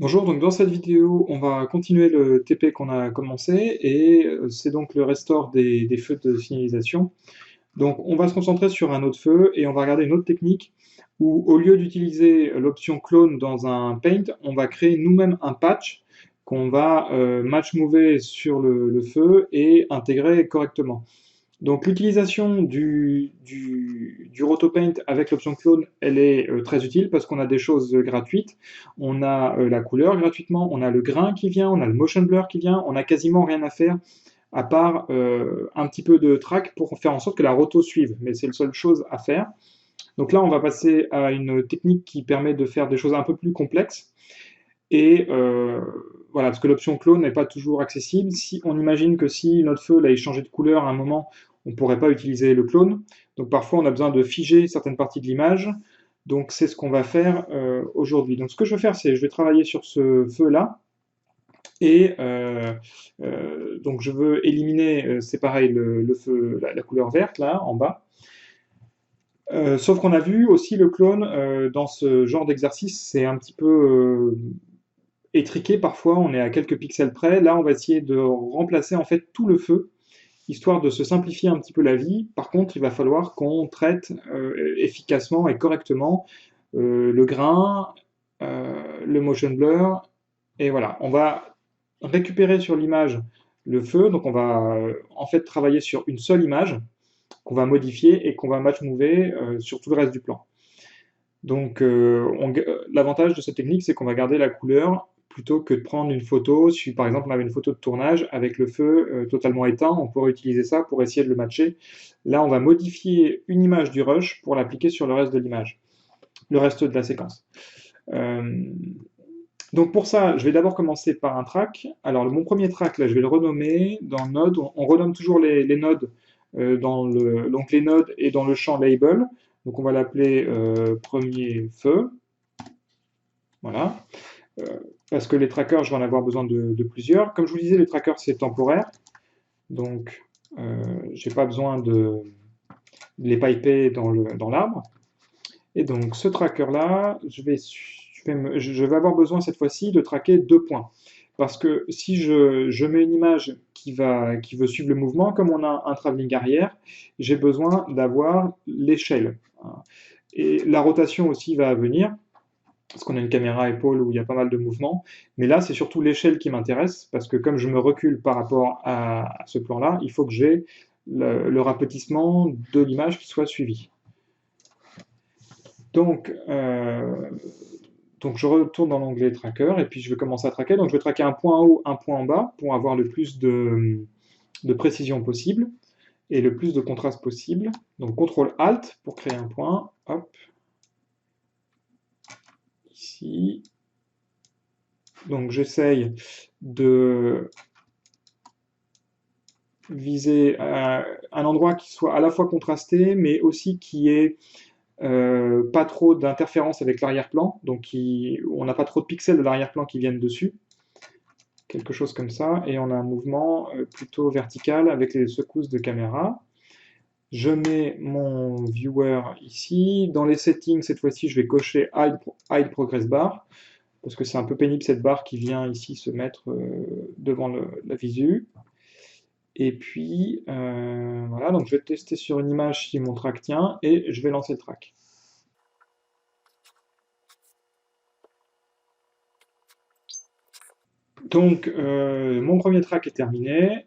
Bonjour, donc dans cette vidéo, on va continuer le TP qu'on a commencé et c'est donc le restore des feux de signalisation. Donc on va se concentrer sur un autre feu et on va regarder une autre technique où au lieu d'utiliser l'option clone dans un paint, on va créer nous-mêmes un patch qu'on va match mover sur le feu et intégrer correctement. Donc l'utilisation du RotoPaint avec l'option clone, elle est très utile parce qu'on a des choses gratuites. On a la couleur gratuitement, on a le grain qui vient, on a le motion blur qui vient, on a quasiment rien à faire à part un petit peu de track pour faire en sorte que la roto suive. Mais c'est la seule chose à faire. Donc là, on va passer à une technique qui permet de faire des choses un peu plus complexes. Et voilà, parce que l'option clone n'est pas toujours accessible. Si on imagine que si notre feu là, changé de couleur à un moment, on ne pourrait pas utiliser le clone. Donc parfois, on a besoin de figer certaines parties de l'image. Donc c'est ce qu'on va faire aujourd'hui. Donc ce que je vais faire, c'est je vais travailler sur ce feu-là. Et donc je veux éliminer, c'est pareil, le feu, la couleur verte là, en bas. Sauf qu'on a vu aussi le clone dans ce genre d'exercice, c'est un petit peu étriqué parfois, on est à quelques pixels près. Là, on va essayer de remplacer en fait tout le feu, histoire de se simplifier un petit peu la vie. Par contre, il va falloir qu'on traite efficacement et correctement le grain, le motion blur, et voilà. On va récupérer sur l'image le feu, donc on va en fait travailler sur une seule image qu'on va modifier et qu'on va match mover sur tout le reste du plan. Donc, l'avantage de cette technique, c'est qu'on va garder la couleur plutôt que de prendre une photo. Si par exemple on avait une photo de tournage avec le feu totalement éteint, on pourrait utiliser ça pour essayer de le matcher. Là, on va modifier une image du rush pour l'appliquer sur le reste de l'image, le reste de la séquence. Euh, donc pour ça, je vais d'abord commencer par un track. Alors mon premier track, là, je vais le renommer dans Node. On renomme toujours les nodes dans l'onglet Node et dans le champ Label. Donc on va l'appeler premier feu. Voilà. Euh, parce que les trackers, je vais en avoir besoin de plusieurs. Comme je vous disais, les trackers, c'est temporaire. Donc j'ai pas besoin de les piper dans l'arbre. Et donc ce tracker-là, je vais avoir besoin cette fois-ci de traquer 2 points. Parce que si je mets une image qui veut suivre le mouvement, comme on a un travelling arrière, j'ai besoin d'avoir l'échelle. Et la rotation aussi va venir, parce qu'on a une caméra épaule où il y a pas mal de mouvements. Mais là, c'est surtout l'échelle qui m'intéresse, parce que comme je me recule par rapport à ce plan-là, il faut que j'ai le rapetissement de l'image qui soit suivi. Donc, donc je retourne dans l'onglet tracker et puis je vais commencer à traquer. Donc je vais traquer un point en haut, un point en bas pour avoir le plus de précision possible et le plus de contraste possible. Donc CTRL ALT pour créer un point. Hop. Ici. Donc j'essaye de viser un endroit qui soit à la fois contrasté mais aussi qui ait pas trop d'interférence avec l'arrière-plan, donc on n'a pas trop de pixels de l'arrière-plan qui viennent dessus, quelque chose comme ça, et on a un mouvement plutôt vertical avec les secousses de caméra. Je mets mon viewer ici. Dans les settings, cette fois-ci, je vais cocher Hide Progress Bar, parce que c'est un peu pénible cette barre qui vient ici se mettre devant la visu. Et puis, voilà, donc je vais tester sur une image si mon track tient, et je vais lancer le track. Donc, mon premier track est terminé.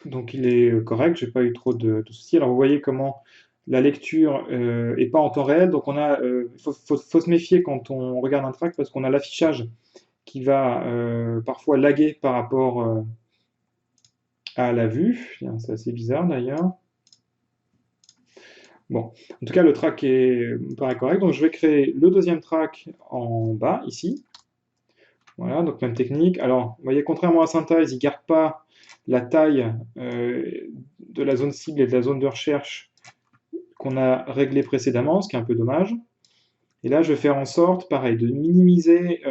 Donc, il est correct, j'ai pas eu trop de soucis. Alors, vous voyez comment la lecture est pas en temps réel. Donc, faut se méfier quand on regarde un track parce qu'on a l'affichage qui va parfois laguer par rapport à la vue. C'est assez bizarre d'ailleurs. Bon, en tout cas, le track me paraît correct. Donc, je vais créer le deuxième track en bas, ici. Voilà, donc même technique. Alors, vous voyez, contrairement à Synthesize, il ne garde pas la taille de la zone cible et de la zone de recherche qu'on a réglée précédemment, ce qui est un peu dommage. Et là, je vais faire en sorte, pareil, de minimiser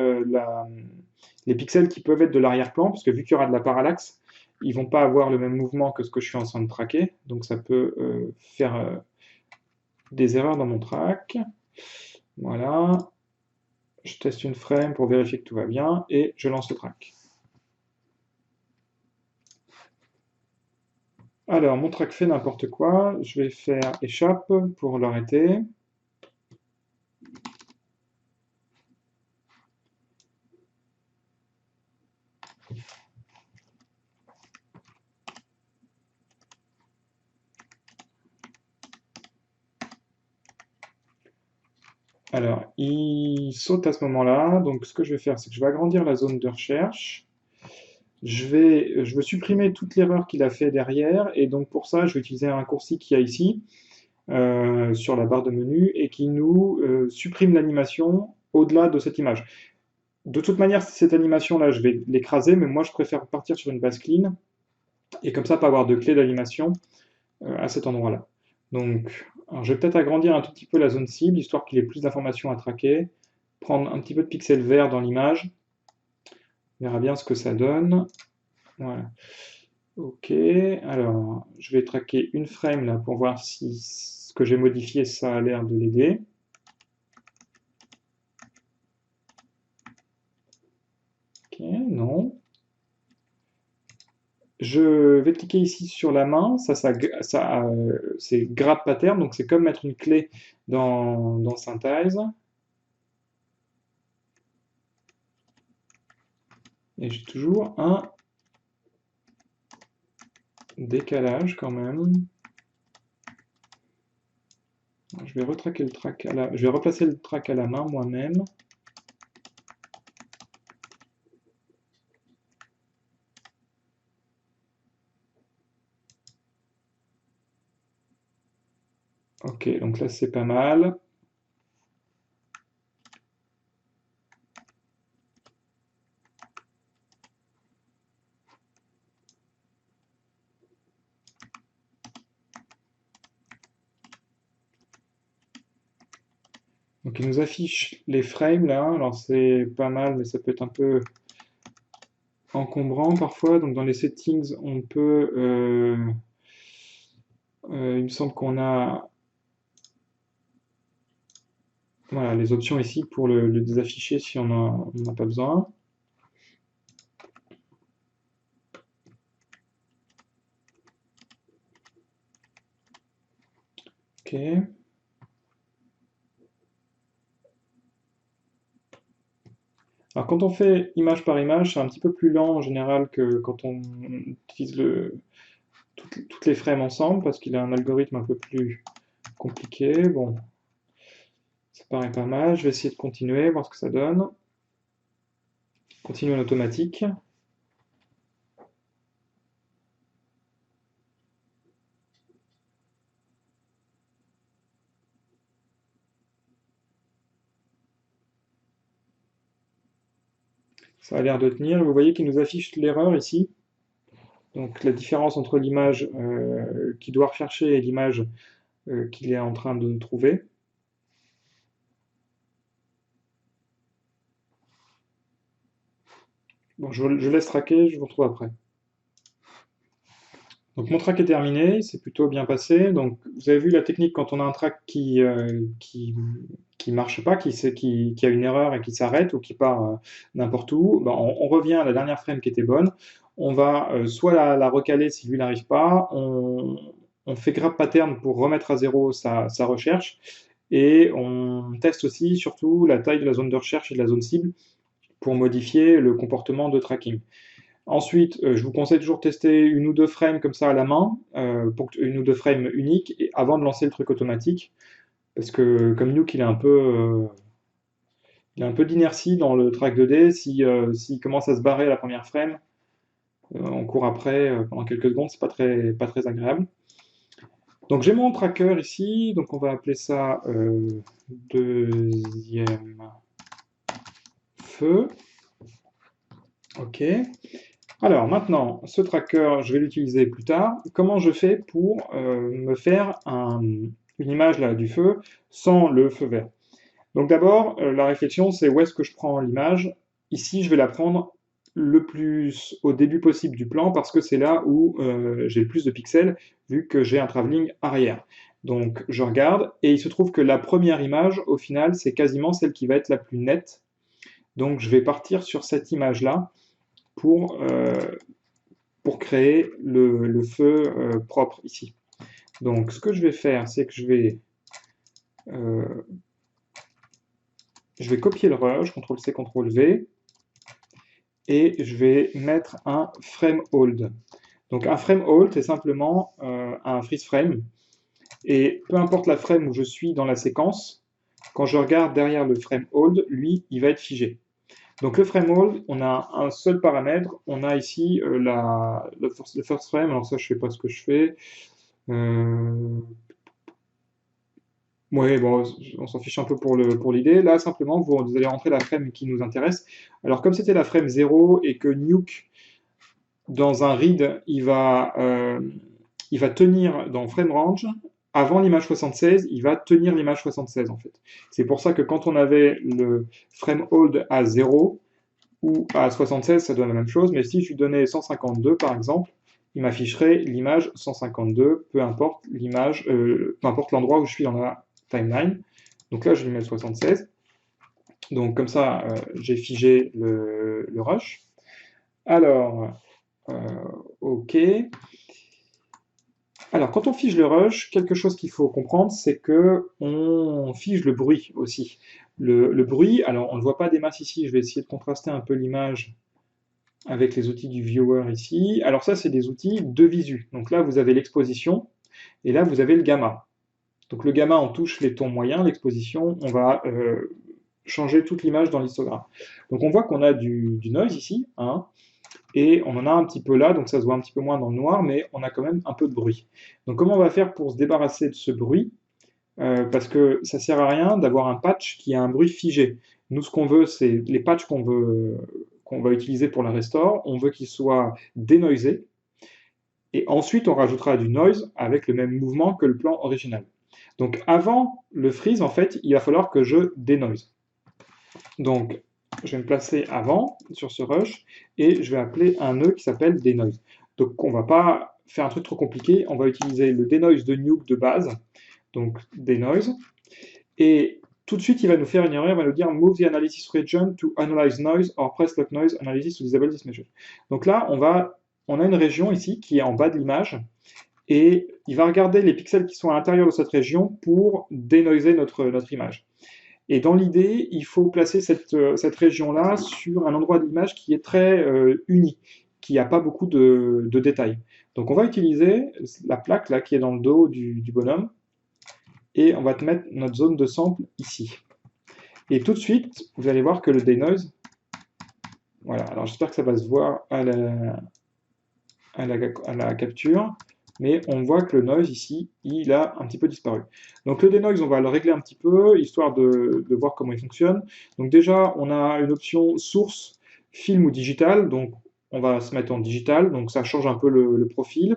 les pixels qui peuvent être de l'arrière-plan, parce que vu qu'il y aura de la parallaxe, ils ne vont pas avoir le même mouvement que ce que je suis en train de traquer. Donc ça peut faire des erreurs dans mon track. Voilà. Je teste une frame pour vérifier que tout va bien et je lance le track. Alors, mon track fait n'importe quoi. Je vais faire échappe pour l'arrêter. Alors, il saute à ce moment-là. Donc, ce que je vais faire, c'est que je vais agrandir la zone de recherche. Je veux supprimer toute l'erreur qu'il a fait derrière. Et donc, pour ça, je vais utiliser un raccourci qu'il y a ici, sur la barre de menu, et qui nous supprime l'animation au-delà de cette image. De toute manière, cette animation-là, je vais l'écraser, mais moi, je préfère partir sur une base clean, et comme ça, pas avoir de clé d'animation à cet endroit-là. Donc, alors, je vais peut-être agrandir un tout petit peu la zone cible, histoire qu'il ait plus d'informations à traquer, prendre un petit peu de pixels verts dans l'image, on verra bien ce que ça donne. Voilà. Ok, alors, je vais traquer une frame là pour voir si ce que j'ai modifié, ça a l'air de l'aider. Ok, non. Je vais cliquer ici sur la main, c'est grab pattern, donc c'est comme mettre une clé dans Synthesize. Et j'ai toujours un décalage quand même. Je vais retraquer le track je vais replacer le track à la main moi-même. Ok, donc là c'est pas mal. Donc il nous affiche les frames là, alors c'est pas mal, mais ça peut être un peu encombrant parfois. Donc dans les settings, on peut, il me semble qu'on a, voilà, les options ici pour le désafficher si on n'en a pas besoin. Ok. Alors quand on fait image par image, c'est un petit peu plus lent en général que quand on utilise toutes les frames ensemble, parce qu'il a un algorithme un peu plus compliqué. Bon, ça paraît pas mal. Je vais essayer de continuer, voir ce que ça donne. Continuer en automatique. Ça a l'air de tenir. Vous voyez qu'il nous affiche l'erreur ici. Donc la différence entre l'image qu'il doit rechercher et l'image qu'il est en train de trouver. Bon, je laisse traquer, je vous retrouve après. Donc mon track est terminé, c'est plutôt bien passé. Donc vous avez vu la technique quand on a un track qui marche pas, qui a une erreur et qui s'arrête ou qui part n'importe où, ben, on revient à la dernière frame qui était bonne. On va soit la recaler si lui n'arrive pas, on fait grab pattern pour remettre à zéro sa recherche et on teste aussi surtout la taille de la zone de recherche et de la zone cible pour modifier le comportement de tracking. Ensuite, je vous conseille toujours de tester une ou deux frames comme ça à la main, une ou deux frames uniques, avant de lancer le truc automatique. Parce que comme Nuke, il a un peu d'inertie dans le track 2D. S'il commence à se barrer à la première frame, on court après pendant quelques secondes, c'est pas très agréable. Donc j'ai mon tracker ici, donc on va appeler ça deuxième feu. Ok. Alors maintenant, ce tracker, je vais l'utiliser plus tard. Comment je fais pour me faire une image là, du feu sans le feu vert? Donc d'abord, la réflexion, c'est où est-ce que je prends l'image? Ici, je vais la prendre le plus au début possible du plan parce que c'est là où j'ai le plus de pixels vu que j'ai un travelling arrière. Donc je regarde et il se trouve que la première image, au final, c'est quasiment celle qui va être la plus nette Donc je vais partir sur cette image-là pour, créer le feu propre ici. Donc ce que je vais faire, c'est que je vais copier le rush, CTRL-C, CTRL-V, et je vais mettre un frame hold. Donc un frame hold, c'est simplement un freeze frame, et peu importe la frame où je suis dans la séquence, quand je regarde derrière le frame hold, lui, il va être figé. Donc le frame hold, on a un seul paramètre, on a ici le first frame, alors ça je sais pas ce que je fais. Oui, bon, on s'en fiche un peu pour l'idée. Là, simplement, vous allez rentrer la frame qui nous intéresse. Alors, comme c'était la frame 0 et que Nuke, dans un read, il va tenir dans frame range, avant l'image 76, il va tenir l'image 76, en fait. C'est pour ça que quand on avait le frame hold à 0 ou à 76, ça donne la même chose. Mais si je lui donnais 152, par exemple, il m'afficherait l'image 152, peu importe l'image, peu importe l'endroit où je suis dans la timeline. Donc là, je vais lui mettre 76. Donc comme ça, j'ai figé le rush. Alors, OK. Alors, quand on fige le rush, quelque chose qu'il faut comprendre, c'est que on fige le bruit aussi. Le bruit, alors on ne voit pas des masses ici, je vais essayer de contraster un peu l'image avec les outils du viewer ici. Alors ça, c'est des outils de visu. Donc là, vous avez l'exposition, et là, vous avez le gamma. Donc le gamma, on touche les tons moyens, l'exposition, on va changer toute l'image dans l'histogramme. Donc on voit qu'on a du noise ici, hein, et on en a un petit peu là, donc ça se voit un petit peu moins dans le noir, mais on a quand même un peu de bruit. Donc comment on va faire pour se débarrasser de ce bruit? Parce que ça sert à rien d'avoir un patch qui a un bruit figé. Nous, ce qu'on veut, c'est les patchs qu'on va utiliser pour la restore, on veut qu'ils soient dénoisés, et ensuite on rajoutera du noise avec le même mouvement que le plan original. Donc avant le freeze, en fait, il va falloir que je dénoise. Donc je vais me placer avant sur ce rush et je vais appeler un nœud qui s'appelle denoise. Donc on va pas faire un truc trop compliqué, on va utiliser le denoise de Nuke de base, donc denoise, et tout de suite il va nous faire une erreur, il va nous dire move the analysis region to analyze noise or press lock noise analysis to disable this measure. Donc là on a une région ici qui est en bas de l'image, et il va regarder les pixels qui sont à l'intérieur de cette région pour dénoiser notre image. Et dans l'idée, il faut placer cette région-là sur un endroit de l'image qui est très uni, qui n'a pas beaucoup de détails. Donc on va utiliser la plaque là qui est dans le dos du bonhomme, et on va mettre notre zone de sample ici. Et tout de suite, vous allez voir que le denoise, voilà, alors j'espère que ça va se voir à la capture, mais on voit que le noise ici, il a un petit peu disparu. Donc le denoise, on va le régler un petit peu, histoire de voir comment il fonctionne. Donc déjà, on a une option source, film ou digital, donc on va se mettre en digital, donc ça change un peu le profil.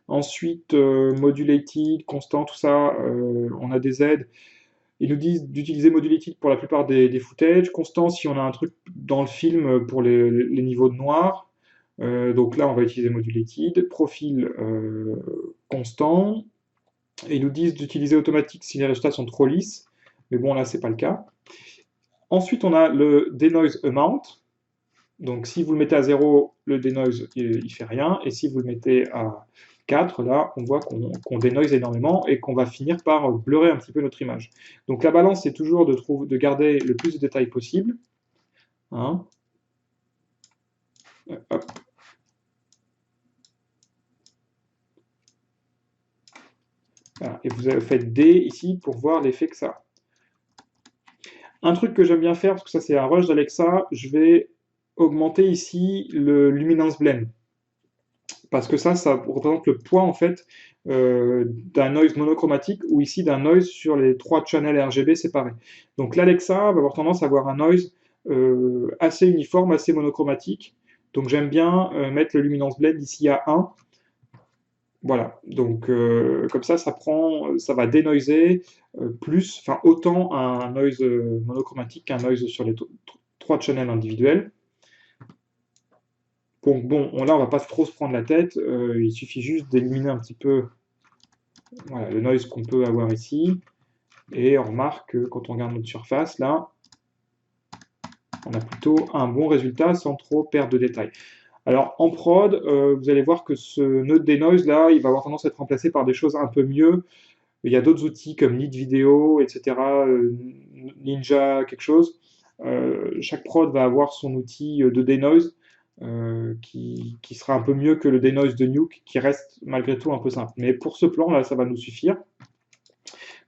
Ensuite, modulated, constant, tout ça, on a des aides. Ils nous disent d'utiliser modulated pour la plupart des footages, constant si on a un truc dans le film pour les niveaux de noir. Donc là, on va utiliser modulated, profil constant. Et ils nous disent d'utiliser automatique si les résultats sont trop lisses. Mais bon, là, c'est pas le cas. Ensuite, on a le denoise amount. Donc si vous le mettez à 0, le denoise, il fait rien. Et si vous le mettez à 4, là, on voit qu'on denoise énormément et qu'on va finir par blurrer un petit peu notre image. Donc la balance, c'est toujours de garder le plus de détails possible. Hein. Hop. Voilà. Et vous faites D ici pour voir l'effet que ça a. Un truc que j'aime bien faire, parce que ça c'est un rush d'Alexa, je vais augmenter ici le luminance blend. Parce que ça représente le poids en fait d'un noise monochromatique ou ici d'un noise sur les 3 channels RGB séparés. Donc l'Alexa va avoir tendance à avoir un noise assez uniforme, assez monochromatique. Donc j'aime bien mettre le luminance blend ici à 1. Voilà, donc comme ça va dénoiser plus, enfin autant un noise monochromatique qu'un noise sur les 3 channels individuels. Bon, là on va pas trop se prendre la tête, il suffit juste d'éliminer un petit peu voilà, le noise qu'on peut avoir ici, et on remarque que quand on regarde notre surface là, On a plutôt un bon résultat sans trop perdre de détails. Alors en prod, vous allez voir que ce nœud de denoise là, il va avoir tendance à être remplacé par des choses un peu mieux. Il y a d'autres outils comme Lead Video, etc., Ninja, quelque chose. Chaque prod va avoir son outil de denoise qui sera un peu mieux que le denoise de Nuke, qui reste malgré tout un peu simple. Mais pour ce plan là, ça va nous suffire.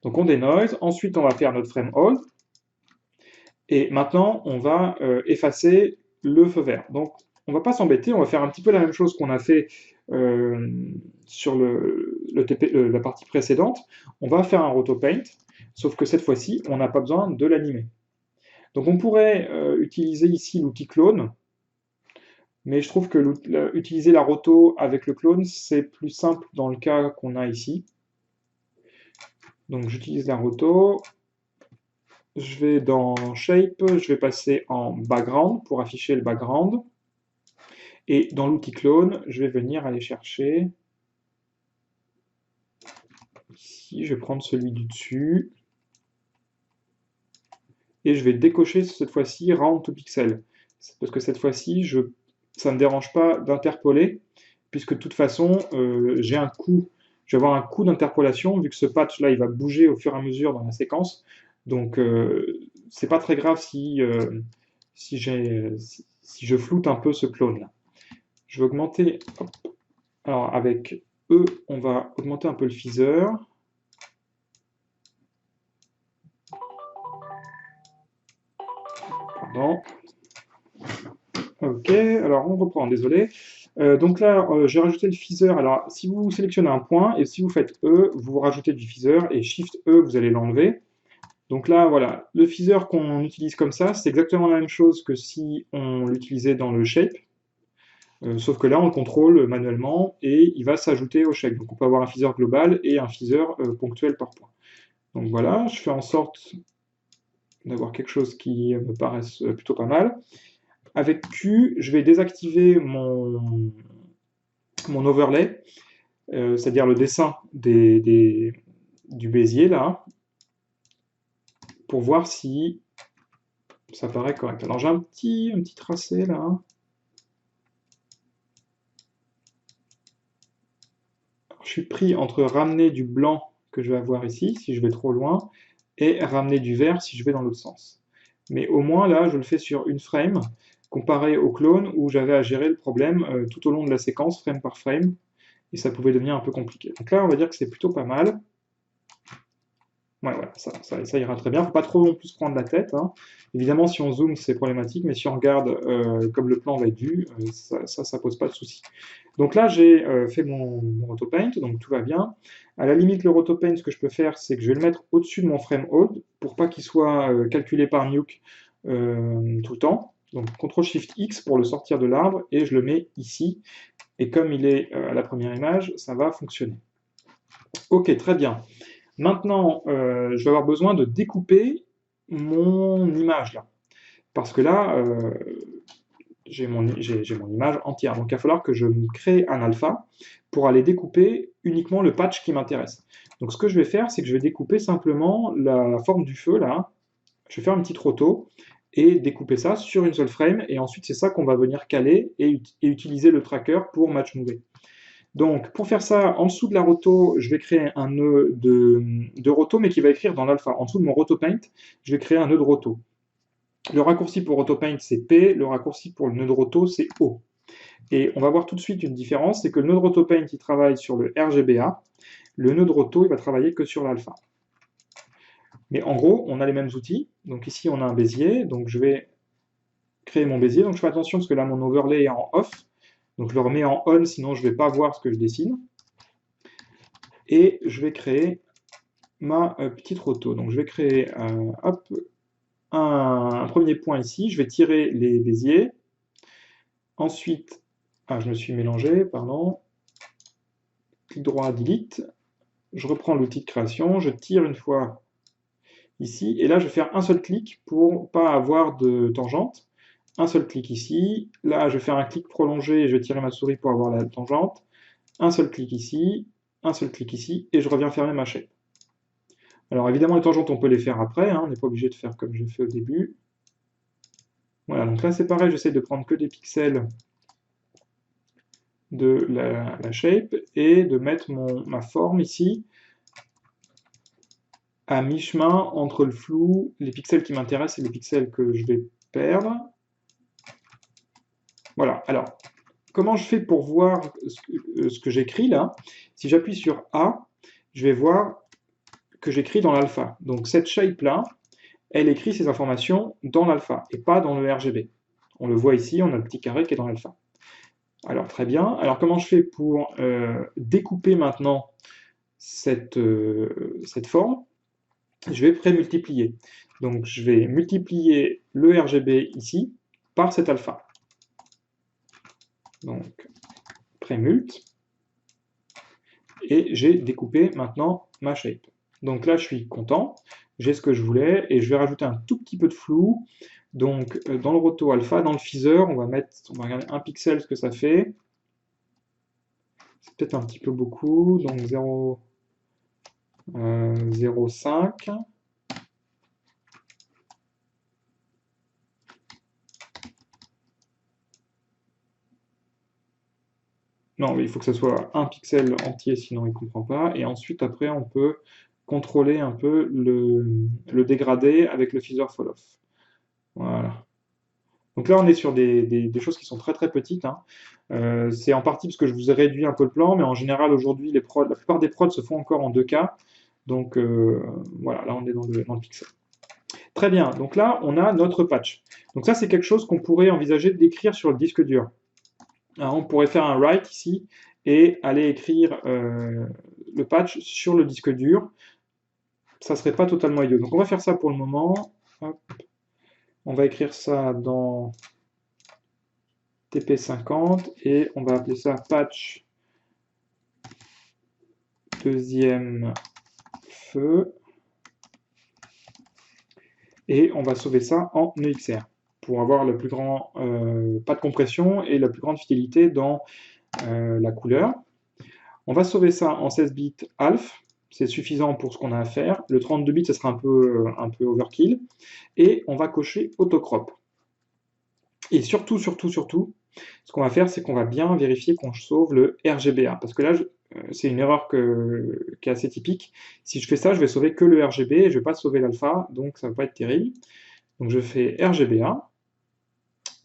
Donc on denoise, ensuite on va faire notre frame hold, et maintenant on va effacer le feu vert. Donc on va pas s'embêter, on va faire un petit peu la même chose qu'on a fait sur la partie précédente. On va faire un rotopaint, sauf que cette fois-ci, on n'a pas besoin de l'animer. Donc on pourrait utiliser ici l'outil clone, mais je trouve que utiliser la roto avec le clone, c'est plus simple dans le cas qu'on a ici. Donc j'utilise la roto, je vais dans Shape, je vais passer en Background pour afficher le background. Et dans l'outil clone, je vais venir aller chercher, ici, je vais prendre celui du dessus, et je vais décocher cette fois-ci Round to Pixel. Parce que cette fois-ci, ça ne me dérange pas d'interpoler, puisque de toute façon, je vais avoir un coût d'interpolation, vu que ce patch-là, il va bouger au fur et à mesure dans la séquence. Donc, c'est pas très grave si je floute un peu ce clone-là. Je vais augmenter, hop. Alors avec E, on va augmenter un peu le phaser. Pardon. Ok, alors on reprend, désolé. Donc là, j'ai rajouté le phaser. Alors, si vous sélectionnez un point, et si vous faites E, vous rajoutez du phaser, et Shift E, vous allez l'enlever. Donc là, voilà, le phaser qu'on utilise comme ça, c'est exactement la même chose que si on l'utilisait dans le shape. Sauf que là, on le contrôle manuellement et il va s'ajouter au shape. Donc on peut avoir un phaser global et un phaser ponctuel par point. Donc voilà, je fais en sorte d'avoir quelque chose qui me paraisse plutôt pas mal. Avec Q, je vais désactiver mon overlay, c'est-à-dire le dessin du Bézier là, pour voir si ça paraît correct. Alors j'ai un petit tracé là. Je suis pris entre ramener du blanc que je vais avoir ici, si je vais trop loin, et ramener du vert si je vais dans l'autre sens. Mais au moins, là, je le fais sur une frame, comparé au clone où j'avais à gérer le problème tout au long de la séquence, frame par frame, et ça pouvait devenir un peu compliqué. Donc là, on va dire que c'est plutôt pas mal. Ouais, voilà, ça ira très bien. Faut pas trop non plus prendre la tête, hein. Évidemment, si on zoome, c'est problématique, mais si on regarde comme le plan va être vu, ça pose pas de souci. Donc là, j'ai fait mon rotopaint, donc tout va bien. À la limite, le rotopaint, ce que je peux faire, c'est que je vais le mettre au-dessus de mon frame hold pour pas qu'il soit calculé par Nuke tout le temps. Donc CTRL-SHIFT-X pour le sortir de l'arbre et je le mets ici. Et comme il est à la première image, ça va fonctionner. Ok, très bien. Maintenant, je vais avoir besoin de découper mon image là. Parce que là, j'ai mon image entière. Donc il va falloir que je me crée un alpha pour aller découper uniquement le patch qui m'intéresse. Donc ce que je vais faire, c'est que je vais découper simplement la forme du feu là. Je vais faire une petite roto et découper ça sur une seule frame. Et ensuite, c'est ça qu'on va venir caler et utiliser le tracker pour match mover. Donc, pour faire ça, en dessous de la roto, je vais créer un nœud de roto, mais qui va écrire dans l'alpha. En dessous de mon rotopaint, je vais créer un nœud de roto. Le raccourci pour rotopaint, c'est P, le raccourci pour le nœud de roto, c'est O. Et on va voir tout de suite une différence, c'est que le nœud de rotopaint, il travaille sur le RGBA, le nœud de roto, il va travailler que sur l'alpha. Mais en gros, on a les mêmes outils. Donc ici, on a un Bézier, donc je vais créer mon Bézier. Donc je fais attention parce que là, mon overlay est en off. Donc je le remets en on, sinon je ne vais pas voir ce que je dessine. Et je vais créer ma petite roto. Donc je vais créer hop, un premier point ici. Je vais tirer les Béziers. Ensuite, je me suis mélangé, pardon. Clic droit, delete. Je reprends l'outil de création. Je tire une fois ici. Et là, je vais faire un seul clic pour ne pas avoir de tangente. Un seul clic ici. Là, je vais faire un clic prolongé et je vais tirer ma souris pour avoir la tangente. Un seul clic ici. Un seul clic ici. Et je reviens fermer ma shape. Alors évidemment, les tangentes, on peut les faire après. Hein, on n'est pas obligé de faire comme j'ai fait au début. Voilà, donc là c'est pareil, j'essaie de prendre que des pixels de la shape et de mettre ma forme ici à mi-chemin entre le flou, les pixels qui m'intéressent et les pixels que je vais perdre. Voilà, alors, comment je fais pour voir ce que j'écris là? Si j'appuie sur A, je vais voir que j'écris dans l'alpha. Donc cette shape-là, elle écrit ces informations dans l'alpha et pas dans le RGB. On le voit ici, on a le petit carré qui est dans l'alpha. Alors très bien. Alors comment je fais pour découper maintenant cette forme? Je vais pré-multiplier. Donc je vais multiplier le RGB ici par cet alpha. Donc pré-mult. Et j'ai découpé maintenant ma shape. Donc là je suis content, j'ai ce que je voulais, et je vais rajouter un tout petit peu de flou. Donc dans le roto alpha, dans le phaser, on va regarder 1 pixel ce que ça fait. C'est peut-être un petit peu beaucoup, donc 0,5. Non, mais il faut que ça soit 1 pixel entier, sinon il ne comprend pas. Et ensuite, après, on peut contrôler un peu le dégradé avec le phaser fall-off. Voilà. Donc là, on est sur des choses qui sont très très petites, hein. C'est en partie parce que je vous ai réduit un peu le plan, mais en général, aujourd'hui, la plupart des prods se font encore en 2K. Donc voilà, là, on est dans le pixel. Très bien, donc là, on a notre patch. Donc ça, c'est quelque chose qu'on pourrait envisager d'écrire sur le disque dur. Alors, on pourrait faire un write ici et aller écrire le patch sur le disque dur. Ça serait pas totalement idiot. Donc on va faire ça pour le moment. Hop. On va écrire ça dans TP50 et on va appeler ça patch deuxième feu. Et on va sauver ça en EXR pour avoir le plus grand, pas de compression et la plus grande fidélité dans la couleur. On va sauver ça en 16 bits alf, c'est suffisant pour ce qu'on a à faire. Le 32 bits, ça sera un peu overkill. Et on va cocher autocrop. Et surtout, ce qu'on va faire, c'est qu'on va bien vérifier qu'on sauve le RGBA. Parce que là, c'est une erreur qui est assez typique. Si je fais ça, je vais sauver que le RGB et je ne vais pas sauver l'alpha, donc ça ne va pas être terrible. Donc je fais RGBA.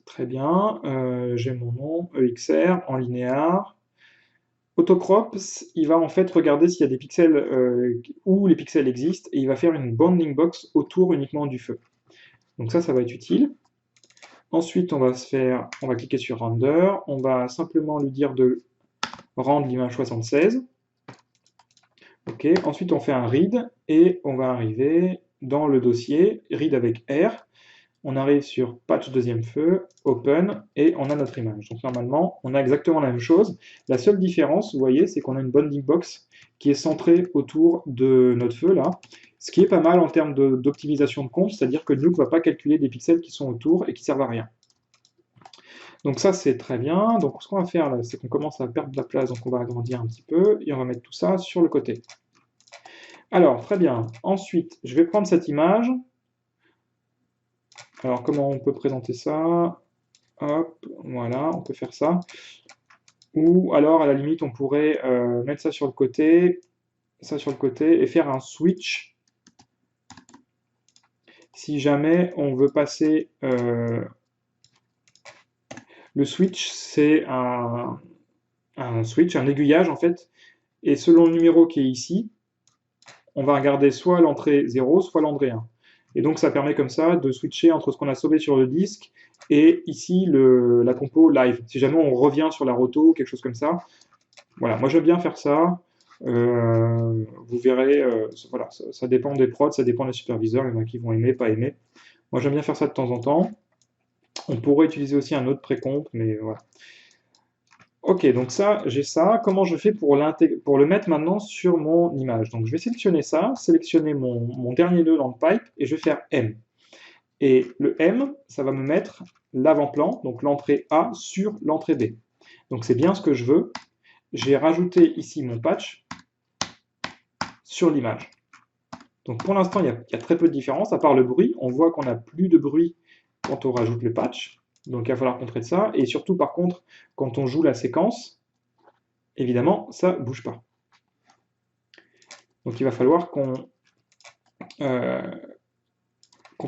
Très bien. J'ai mon nom, EXR, en linéaire. Autocrop, il va en fait regarder s'il y a des pixels où les pixels existent et il va faire une bounding box autour uniquement du feu. Donc ça va être utile. Ensuite, on va cliquer sur Render, on va simplement lui dire de rendre l'image 76. Ok, ensuite on fait un read et on va arriver dans le dossier, read avec R. On arrive sur patch deuxième feu, open, et on a notre image. Donc normalement, on a exactement la même chose. La seule différence, vous voyez, c'est qu'on a une bounding box qui est centrée autour de notre feu là. Ce qui est pas mal en termes d'optimisation de compte, c'est-à-dire que Nuke ne va pas calculer des pixels qui sont autour et qui servent à rien. Donc ça, c'est très bien. Donc ce qu'on va faire là, c'est qu'on commence à perdre de la place, donc on va agrandir un petit peu, et on va mettre tout ça sur le côté. Alors, très bien. Ensuite, je vais prendre cette image. Alors, comment on peut présenter ça? Hop, voilà, on peut faire ça. Ou alors, à la limite, on pourrait mettre ça sur le côté, et faire un switch. Si jamais on veut passer... le switch, c'est un switch, un aiguillage en fait, et selon le numéro qui est ici, on va regarder soit l'entrée 0, soit l'entrée 1. Et donc ça permet comme ça de switcher entre ce qu'on a sauvé sur le disque et ici la compo live. Si jamais on revient sur la roto, quelque chose comme ça. Voilà, moi j'aime bien faire ça. Vous verrez, voilà, ça dépend des prods, ça dépend des superviseurs, il y en a qui vont aimer, pas aimer. Moi j'aime bien faire ça de temps en temps. On pourrait utiliser aussi un autre précompte, mais voilà. Ok, donc ça, j'ai ça. Comment je fais pour le mettre maintenant sur mon image? Donc je vais sélectionner ça, sélectionner mon dernier nœud dans le pipe, et je vais faire M. Et le M, ça va me mettre l'avant-plan, donc l'entrée A sur l'entrée B. Donc c'est bien ce que je veux. J'ai rajouté ici mon patch sur l'image. Donc pour l'instant, il y a très peu de différence, à part le bruit. On voit qu'on n'a plus de bruit quand on rajoute le patch. Donc il va falloir qu'on traite ça. Et surtout, par contre, quand on joue la séquence, évidemment, ça ne bouge pas. Donc il va falloir qu'on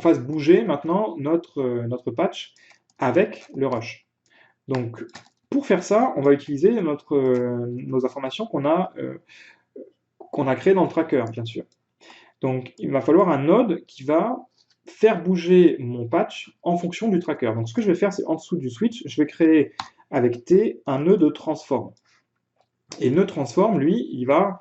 fasse bouger maintenant notre patch avec le rush. Donc pour faire ça, on va utiliser nos informations qu'on a créées dans le tracker, bien sûr. Donc il va falloir un node qui va faire bouger mon patch en fonction du tracker. Donc ce que je vais faire, c'est en dessous du switch, je vais créer avec T un nœud de transform. Et le nœud transform, lui, il va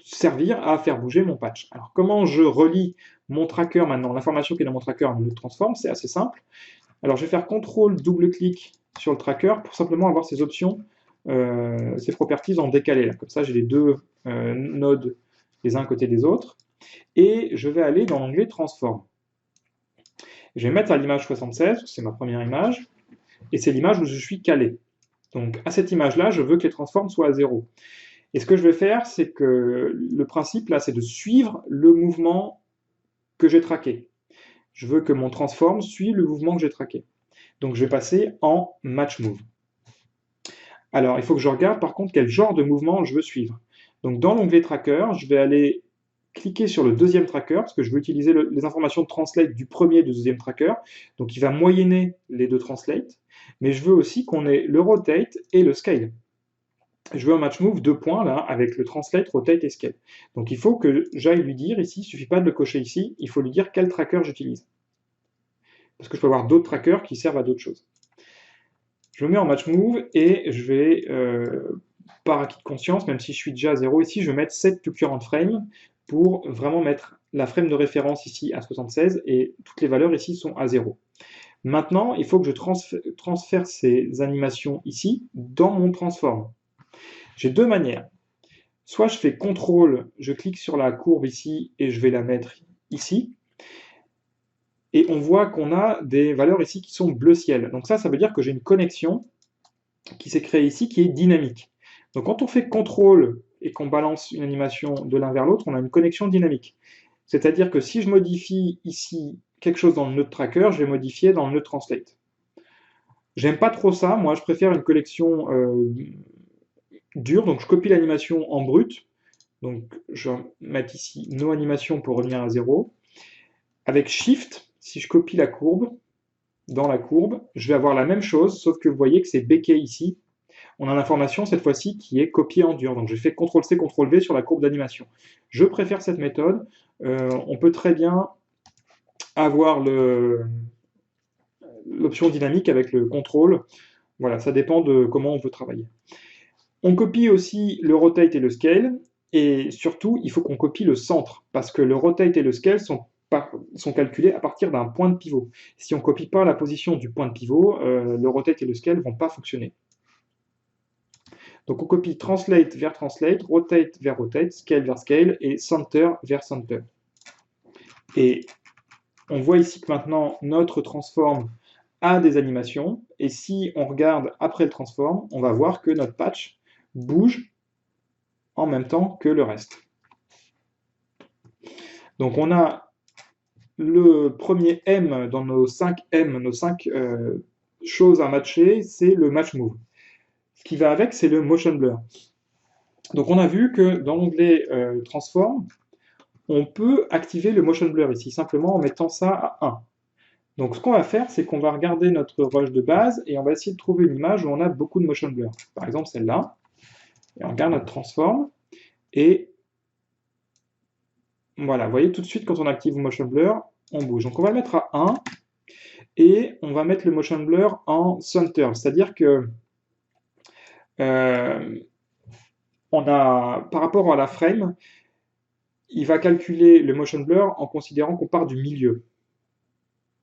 servir à faire bouger mon patch. Alors comment je relie mon tracker maintenant, l'information qui est dans mon tracker en nœud transform, c'est assez simple. Alors je vais faire CTRL double-clic sur le tracker pour simplement avoir ces options, ces properties en décalé. Là. Comme ça, j'ai les deux nodes les uns à côté des autres. Et je vais aller dans l'onglet Transform. Je vais mettre à l'image 76, c'est ma première image, et c'est l'image où je suis calé. Donc à cette image-là, je veux que les transforms soient à 0. Et ce que je vais faire, c'est que le principe là, c'est de suivre le mouvement que j'ai traqué. Je veux que mon transform suive le mouvement que j'ai traqué. Donc je vais passer en match move. Alors il faut que je regarde par contre quel genre de mouvement je veux suivre. Donc dans l'onglet tracker, je vais aller cliquer sur le deuxième tracker, parce que je veux utiliser les informations de translate du premier et du deuxième tracker. Donc il va moyenner les deux translates, mais je veux aussi qu'on ait le rotate et le scale. Je veux un match move 2 points là, avec le translate, rotate et scale. Donc il faut que j'aille lui dire ici, il ne suffit pas de le cocher ici, il faut lui dire quel tracker j'utilise. Parce que je peux avoir d'autres trackers qui servent à d'autres choses. Je me mets en match move et je vais, par acquis de conscience, même si je suis déjà à 0 ici, je vais mettre set to current frame pour vraiment mettre la frame de référence ici à 76 et toutes les valeurs ici sont à 0. Maintenant, il faut que je transfère ces animations ici dans mon transform. J'ai deux manières. Soit je fais CTRL, je clique sur la courbe ici et je vais la mettre ici. Et on voit qu'on a des valeurs ici qui sont bleu ciel. Donc ça veut dire que j'ai une connexion qui s'est créée ici qui est dynamique. Donc quand on fait CTRL et qu'on balance une animation de l'un vers l'autre, on a une connexion dynamique. C'est-à-dire que si je modifie ici quelque chose dans le nœud tracker, je vais modifier dans le nœud translate. J'aime pas trop ça, moi je préfère une collection dure, donc je copie l'animation en brut, donc je vais mettre ici no animation pour revenir à 0. Avec Shift, si je copie la courbe, dans la courbe, je vais avoir la même chose, sauf que vous voyez que c'est béqué ici. On a l'information cette fois-ci qui est copiée en dur. Donc je fais CTRL-C, CTRL-V sur la courbe d'animation. Je préfère cette méthode. On peut très bien avoir l'option dynamique avec le contrôle. Voilà, ça dépend de comment on veut travailler. On copie aussi le rotate et le scale. Et surtout, il faut qu'on copie le centre, parce que le rotate et le scale sont calculés à partir d'un point de pivot. Si on ne copie pas la position du point de pivot, le rotate et le scale ne vont pas fonctionner. Donc on copie translate vers translate, rotate vers rotate, scale vers scale et center vers center. Et on voit ici que maintenant notre transform a des animations, et si on regarde après le transform, on va voir que notre patch bouge en même temps que le reste. Donc on a le premier M dans nos 5 M, nos 5 choses à matcher, c'est le match move. Ce qui va avec, c'est le motion blur. Donc on a vu que dans l'onglet Transform, on peut activer le motion blur ici, simplement en mettant ça à 1. Donc ce qu'on va faire, c'est qu'on va regarder notre rush de base et on va essayer de trouver une image où on a beaucoup de motion blur. Par exemple celle-là. Et on regarde notre Transform. Et voilà, vous voyez tout de suite quand on active le motion blur, on bouge. Donc on va le mettre à 1. Et on va mettre le motion blur en center. C'est-à-dire que on a, par rapport à la frame, il va calculer le motion blur en considérant qu'on part du milieu.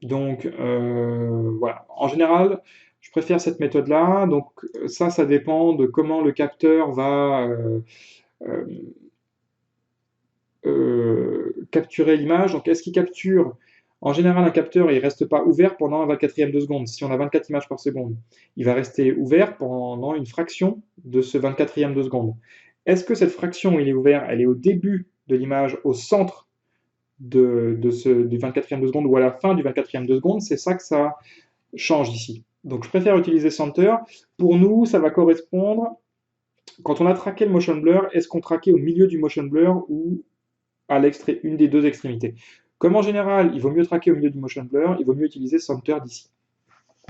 Donc voilà, en général, je préfère cette méthode-là. Donc ça dépend de comment le capteur va capturer l'image. Donc est-ce qu'il capture... En général, un capteur, il ne reste pas ouvert pendant un 24e de seconde. Si on a 24 images par seconde, il va rester ouvert pendant une fraction de ce 24e de seconde. Est-ce que cette fraction où il est ouvert, elle est au début de l'image, au centre du 24e de seconde ou à la fin du 24e de seconde, c'est ça que ça change ici. Donc je préfère utiliser center. Pour nous, ça va correspondre, quand on a traqué le motion blur, est-ce qu'on traquait au milieu du motion blur ou à une des deux extrémités? Comme en général, il vaut mieux traquer au milieu du motion blur, il vaut mieux utiliser center d'ici.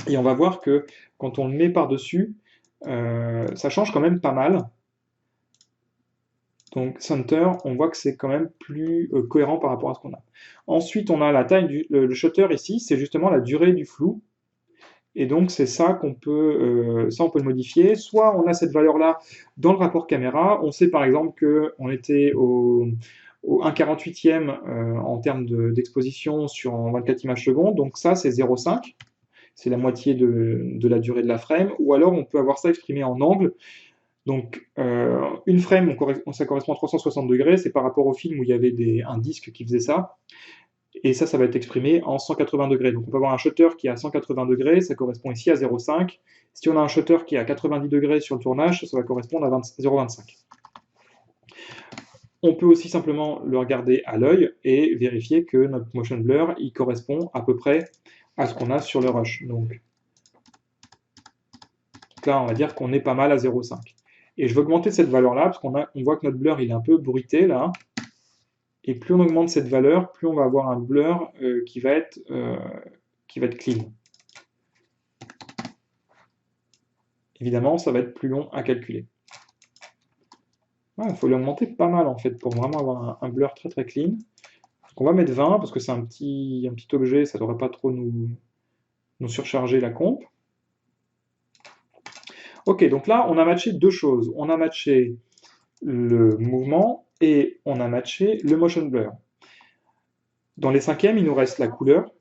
Et on va voir que quand on le met par-dessus, ça change quand même pas mal. Donc center, on voit que c'est quand même plus cohérent par rapport à ce qu'on a. Ensuite, on a la taille le shutter ici, c'est justement la durée du flou. Et donc c'est ça qu'on peut, on peut le modifier. Soit on a cette valeur-là dans le rapport caméra. On sait par exemple qu'on était au 1/48e en termes d'exposition sur 24 images secondes. Donc ça, c'est 0,5. C'est la moitié de la durée de la frame. Ou alors on peut avoir ça exprimé en angle. Donc, une frame, ça correspond à 360 degrés, c'est par rapport au film où il y avait un disque qui faisait ça, et ça va être exprimé en 180 degrés. Donc on peut avoir un shutter qui est à 180 degrés, ça correspond ici à 0,5. Si on a un shutter qui est à 90 degrés sur le tournage, ça va correspondre à 0,25. On peut aussi simplement le regarder à l'œil et vérifier que notre motion blur, il correspond à peu près à ce qu'on a sur le rush. Donc là, on va dire qu'on est pas mal à 0,5. Et je vais augmenter cette valeur-là, parce qu'on voit que notre blur il est un peu bruité là. Et plus on augmente cette valeur, plus on va avoir un blur qui va être clean. Évidemment, ça va être plus long à calculer. Il faut l'augmenter pas mal en fait pour vraiment avoir un blur très très clean. Donc on va mettre 20 parce que c'est un petit objet, ça ne devrait pas trop nous surcharger la comp. Ok, donc là, on a matché deux choses. On a matché le mouvement et on a matché le motion blur. Dans les cinquièmes, il nous reste la couleur.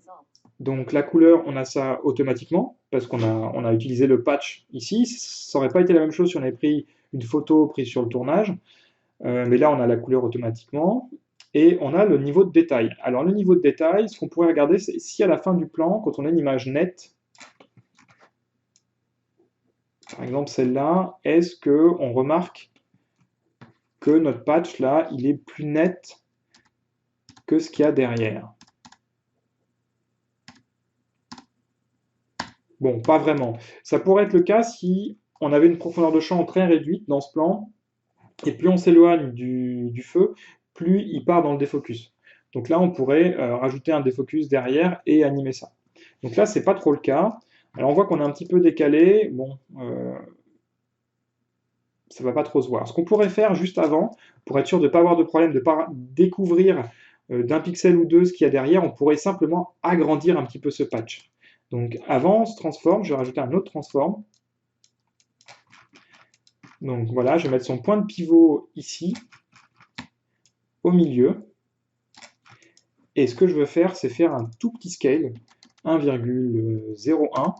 Donc la couleur, on a ça automatiquement, parce qu'on a utilisé le patch ici. Ça n'aurait pas été la même chose si on avait pris une photo prise sur le tournage. Mais là, on a la couleur automatiquement. Et on a le niveau de détail. Alors le niveau de détail, ce qu'on pourrait regarder, c'est si à la fin du plan, quand on a une image nette, par exemple celle-là, est-ce qu'on remarque que notre patch, là, il est plus net que ce qu'il y a derrière? Bon, pas vraiment. Ça pourrait être le cas si on avait une profondeur de champ très réduite dans ce plan, et plus on s'éloigne du feu, plus il part dans le défocus. Donc là, on pourrait rajouter un défocus derrière et animer ça. Donc là, c'est pas trop le cas. Alors on voit qu'on est un petit peu décalé. Bon, ça va pas trop se voir. Ce qu'on pourrait faire juste avant, pour être sûr de ne pas avoir de problème, de ne pas découvrir d'un pixel ou deux ce qu'il y a derrière, on pourrait simplement agrandir un petit peu ce patch. Donc avant ce transform, je vais rajouter un autre transform. Donc voilà, je vais mettre son point de pivot ici, au milieu. Et ce que je veux faire, c'est faire un tout petit scale, 1,01.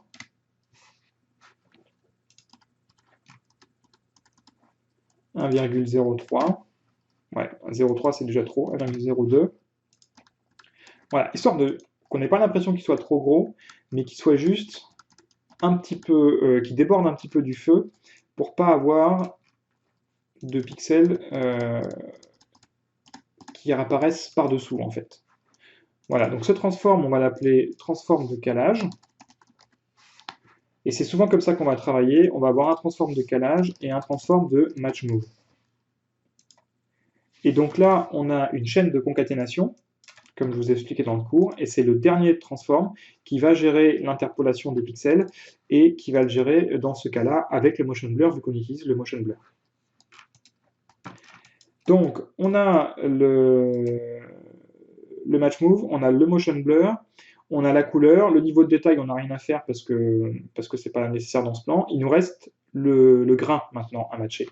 Ouais, 0,3 c'est déjà trop, 1,02. Voilà, histoire qu'on n'ait pas l'impression qu'il soit trop gros, mais qu'il soit juste un petit peu, qui déborde un petit peu du feu, pour pas avoir de pixels qui apparaissent par-dessous en fait. Voilà, donc ce transform, on va l'appeler transform de calage. Et c'est souvent comme ça qu'on va travailler. On va avoir un transform de calage et un transform de match move. Et donc là, on a une chaîne de concaténation, comme je vous ai expliqué dans le cours, et c'est le dernier transform qui va gérer l'interpolation des pixels et qui va le gérer dans ce cas-là avec le motion blur, vu qu'on utilise le motion blur. Donc, on a le match move, on a le motion blur, on a la couleur, le niveau de détail, on n'a rien à faire parce que c'est pas nécessaire dans ce plan. Il nous reste le grain maintenant à matcher.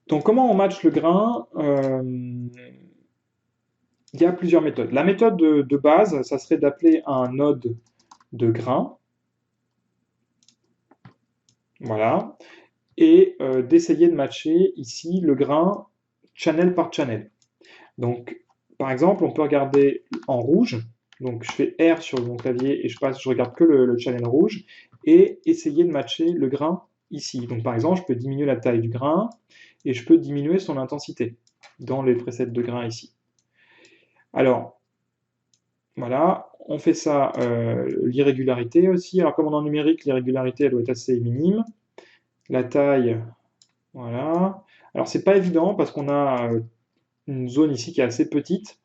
Donc comment on matche le grain? Il y a plusieurs méthodes. La méthode de base, ça serait d'appeler un node de grain. Voilà. Et d'essayer de matcher ici le grain channel par channel. Donc, par exemple, on peut regarder en rouge. Donc, je fais R sur mon clavier et je regarde que le channel rouge et essayer de matcher le grain ici. Donc, par exemple, je peux diminuer la taille du grain et je peux diminuer son intensité. dans les presets de grains ici. Alors, voilà, on fait ça, l'irrégularité aussi. Alors, comme on est en numérique, l'irrégularité, elle doit être assez minime. La taille, voilà. Alors, c'est pas évident parce qu'on a une zone ici qui est assez petite,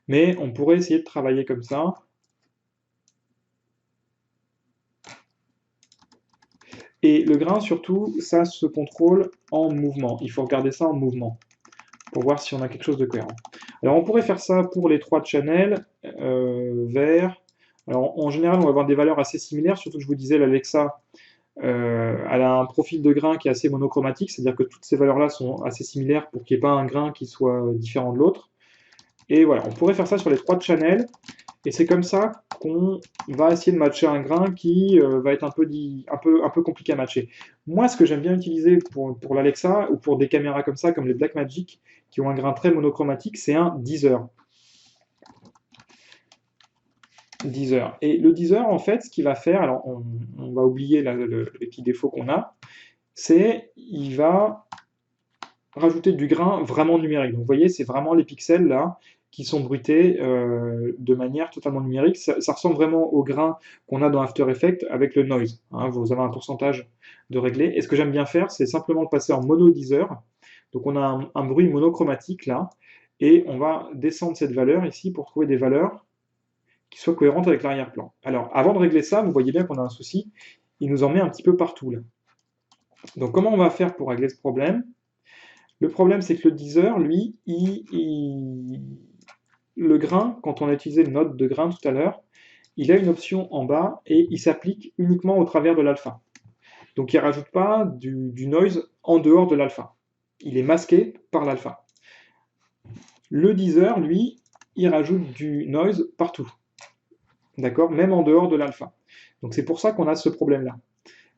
mais on pourrait essayer de travailler comme ça. Et le grain, surtout, ça se contrôle en mouvement. Il faut regarder ça en mouvement pour voir si on a quelque chose de cohérent. Alors, on pourrait faire ça pour les 3 channels, verts. Alors, en général, on va avoir des valeurs assez similaires, surtout que je vous disais, l'Alexa, elle a un profil de grain qui est assez monochromatique, c'est-à-dire que toutes ces valeurs-là sont assez similaires pour qu'il n'y ait pas un grain qui soit différent de l'autre. Et voilà, on pourrait faire ça sur les 3 channels, et c'est comme ça qu'on va essayer de matcher un grain qui va être un peu compliqué à matcher. Moi, ce que j'aime bien utiliser pour l'Alexa, ou pour des caméras comme ça, comme les Blackmagic, qui ont un grain très monochromatique, c'est un Deezer. Deezer. Et le Deezer, en fait, ce qu'il va faire, alors on va oublier le petit défaut qu'on a, c'est il va rajouter du grain vraiment numérique. Donc vous voyez, c'est vraiment les pixels là qui sont bruités de manière totalement numérique. Ça ressemble vraiment au grain qu'on a dans After Effects avec le noise. Hein, vous avez un pourcentage de réglé. Et ce que j'aime bien faire, c'est simplement le passer en mono Deezer. Donc on a un bruit monochromatique là, et on va descendre cette valeur ici pour trouver des valeurs qui soient cohérentes avec l'arrière-plan. Alors avant de régler ça, vous voyez bien qu'on a un souci, il nous en met un petit peu partout là. Donc comment on va faire pour régler ce problème? Le problème, c'est que le Deezer, lui, le grain, quand on a utilisé le node de grain tout à l'heure, il a une option en bas et il s'applique uniquement au travers de l'alpha. Donc il ne rajoute pas du noise en dehors de l'alpha. Il est masqué par l'alpha. Le Deezer, lui, il rajoute du noise partout. D'accord? Même en dehors de l'alpha. Donc c'est pour ça qu'on a ce problème-là.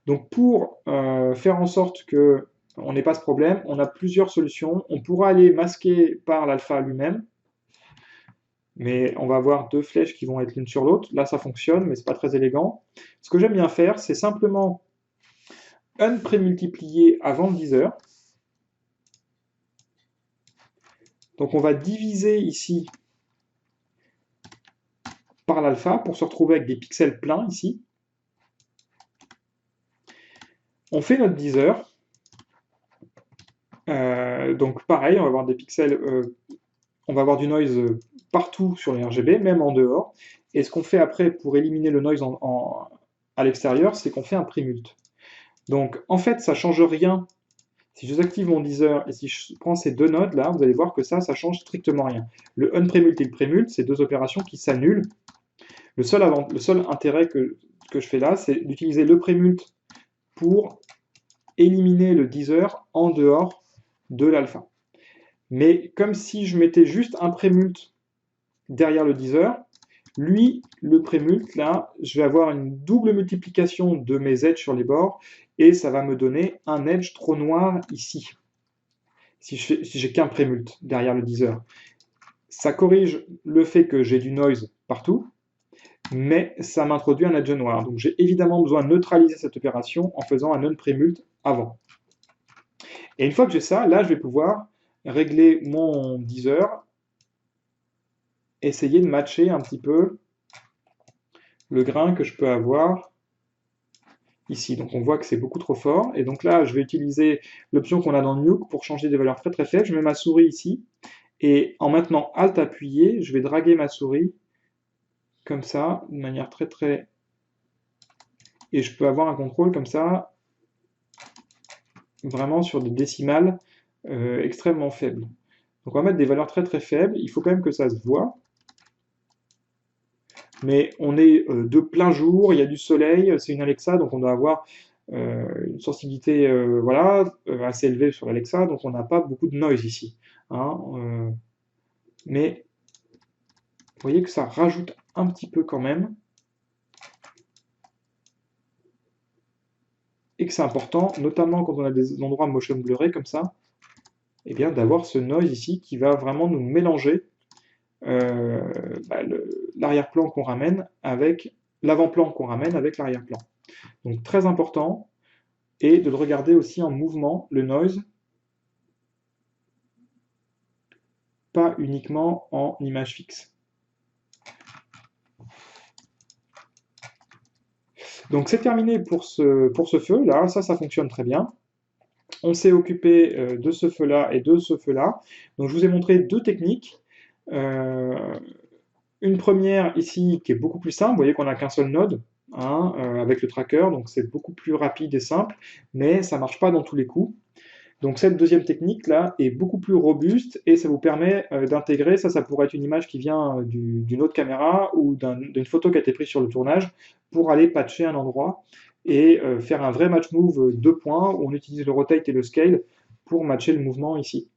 Donc pour faire en sorte que on n'ait pas ce problème, on a plusieurs solutions. On pourra aller masquer par l'alpha lui-même, mais on va avoir 2 flèches qui vont être l'une sur l'autre. Là, ça fonctionne, mais c'est pas très élégant. Ce que j'aime bien faire, c'est simplement unprémultiplier avant le Deezer. Donc on va diviser ici par l'alpha pour se retrouver avec des pixels pleins ici. On fait notre Deezer. Donc pareil, on va avoir des pixels, on va avoir du noise partout sur les RGB, même en dehors. Et ce qu'on fait après pour éliminer le noise à l'extérieur, c'est qu'on fait un prémult. Donc en fait, ça ne change rien. Si je désactive mon Deezer et si je prends ces 2 nodes là, vous allez voir que ça change strictement rien. Le unprémult et le prémult, c'est 2 opérations qui s'annulent. Le seul intérêt que je fais là, c'est d'utiliser le prémult pour éliminer le Deezer en dehors de l'alpha. Mais comme si je mettais juste un prémult derrière le Deezer, lui, le prémult, là, je vais avoir une double multiplication de mes edges sur les bords, et ça va me donner un edge trop noir ici, si j'ai qu'un prémult derrière le Deezer. Ça corrige le fait que j'ai du noise partout, mais ça m'introduit un edge noir. Donc j'ai évidemment besoin de neutraliser cette opération en faisant un unprémult avant. Et une fois que j'ai ça, là, je vais pouvoir régler mon Deezer, essayer de matcher un petit peu le grain que je peux avoir ici. Donc on voit que c'est beaucoup trop fort. Et donc là, je vais utiliser l'option qu'on a dans Nuke pour changer des valeurs très très faibles. Je mets ma souris ici. Et en maintenant Alt appuyé, je vais draguer ma souris comme ça, de manière très très... Et je peux avoir un contrôle comme ça, vraiment sur des décimales extrêmement faibles. Donc on va mettre des valeurs très très faibles. Il faut quand même que ça se voit. Mais on est de plein jour, il y a du soleil, c'est une Alexa, donc on doit avoir une sensibilité voilà, assez élevée sur l'Alexa, donc on n'a pas beaucoup de noise ici. Hein, mais vous voyez que ça rajoute un petit peu quand même, et que c'est important, notamment quand on a des endroits motion blurrés comme ça, et bien d'avoir ce noise ici qui va vraiment nous mélanger l'arrière-plan qu'on ramène avec l'avant-plan qu'on ramène avec l'arrière-plan. Donc très important, et de le regarder aussi en mouvement, le noise. pas uniquement en image fixe. Donc c'est terminé pour ce feu, là, ça fonctionne très bien. On s'est occupé de ce feu-là et de ce feu-là. Donc je vous ai montré deux techniques. Une première ici qui est beaucoup plus simple, vous voyez qu'on n'a qu'un seul node hein, avec le tracker, donc c'est beaucoup plus rapide et simple, mais ça ne marche pas dans tous les coups. Donc cette deuxième technique là est beaucoup plus robuste et ça vous permet d'intégrer, ça pourrait être une image qui vient d'une autre caméra ou d'une photo qui a été prise sur le tournage pour aller patcher un endroit et faire un vrai match move 2 points où on utilise le rotate et le scale pour matcher le mouvement ici.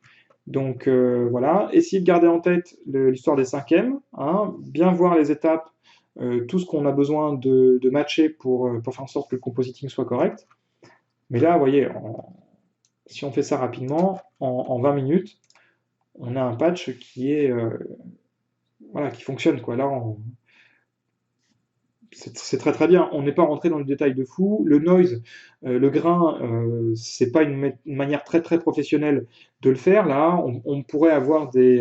Donc voilà, essayez de garder en tête l'histoire des cinquièmes, hein, bien voir les étapes, tout ce qu'on a besoin de matcher pour faire en sorte que le compositing soit correct. Mais là, vous voyez, si on fait ça rapidement, en 20 minutes, on a un patch qui est voilà, qui fonctionne quoi. Là, c'est très très bien. On n'est pas rentré dans le détail de fou. Le noise, le grain, c'est pas une manière très très professionnelle de le faire. Là, on pourrait avoir des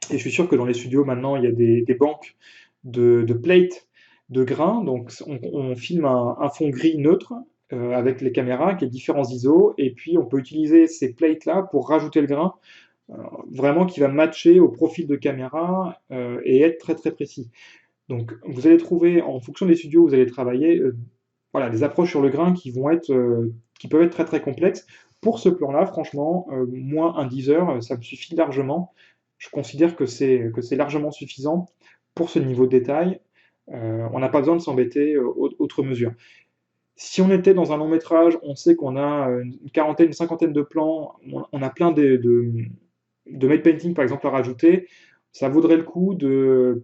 et je suis sûr que dans les studios maintenant, il y a des banques de plates de grains. Donc on filme un fond gris neutre avec les caméras qui est différents ISO et puis on peut utiliser ces plates là pour rajouter le grain vraiment qui va matcher au profil de caméra et être très très précis. Donc vous allez trouver, en fonction des studios où vous allez travailler, voilà, des approches sur le grain qui vont être, qui peuvent être très très complexes. Pour ce plan-là, franchement, moins un 10 heures, ça me suffit largement. Je considère que c'est largement suffisant pour ce niveau de détail. On n'a pas besoin de s'embêter autre mesure. Si on était dans un long métrage, on sait qu'on a une quarantaine, une cinquantaine de plans, on a plein de made painting par exemple à rajouter, ça vaudrait le coup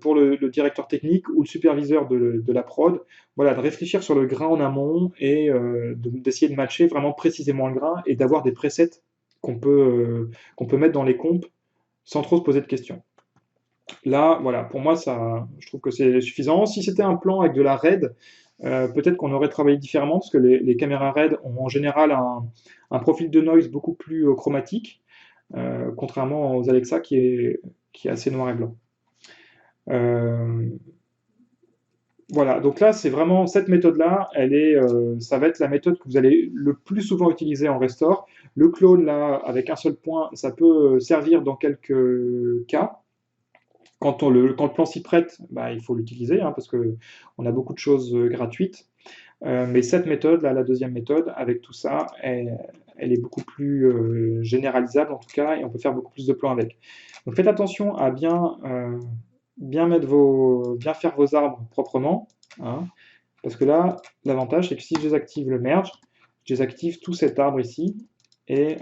pour le directeur technique ou le superviseur de la prod, voilà, de réfléchir sur le grain en amont et d'essayer de matcher vraiment précisément le grain et d'avoir des presets qu'on peut mettre dans les compes sans trop se poser de questions. Là, voilà, pour moi, je trouve que c'est suffisant. Si c'était un plan avec de la RED, peut-être qu'on aurait travaillé différemment, parce que les caméras RED ont en général un profil de noise beaucoup plus chromatique, contrairement aux Alexa qui est assez noir et blanc. Voilà, donc là, c'est vraiment cette méthode-là, ça va être la méthode que vous allez le plus souvent utiliser en restore. Le clone, là, avec un seul point, ça peut servir dans quelques cas. Quand le plan s'y prête, bah, il faut l'utiliser, hein, parce qu'on a beaucoup de choses gratuites. Mais cette méthode, là, la deuxième méthode, avec tout ça, elle est beaucoup plus généralisable en tout cas, et on peut faire beaucoup plus de plans avec. Donc faites attention à bien faire vos arbres proprement, hein, parce que là, l'avantage, c'est que si je désactive le merge, je désactive tout cet arbre ici, et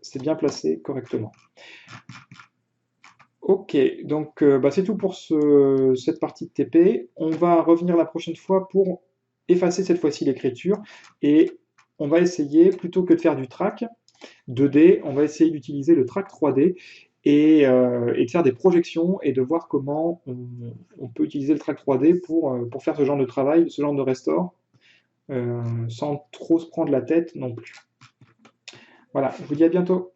c'est bien placé correctement. Ok, donc bah, c'est tout pour cette partie de TP. On va revenir la prochaine fois pour effacer cette fois-ci l'écriture et on va essayer, plutôt que de faire du track 2D, on va essayer d'utiliser le track 3D et de faire des projections et de voir comment on peut utiliser le track 3D pour faire ce genre de travail, ce genre de restore, sans trop se prendre la tête non plus. Voilà, je vous dis à bientôt.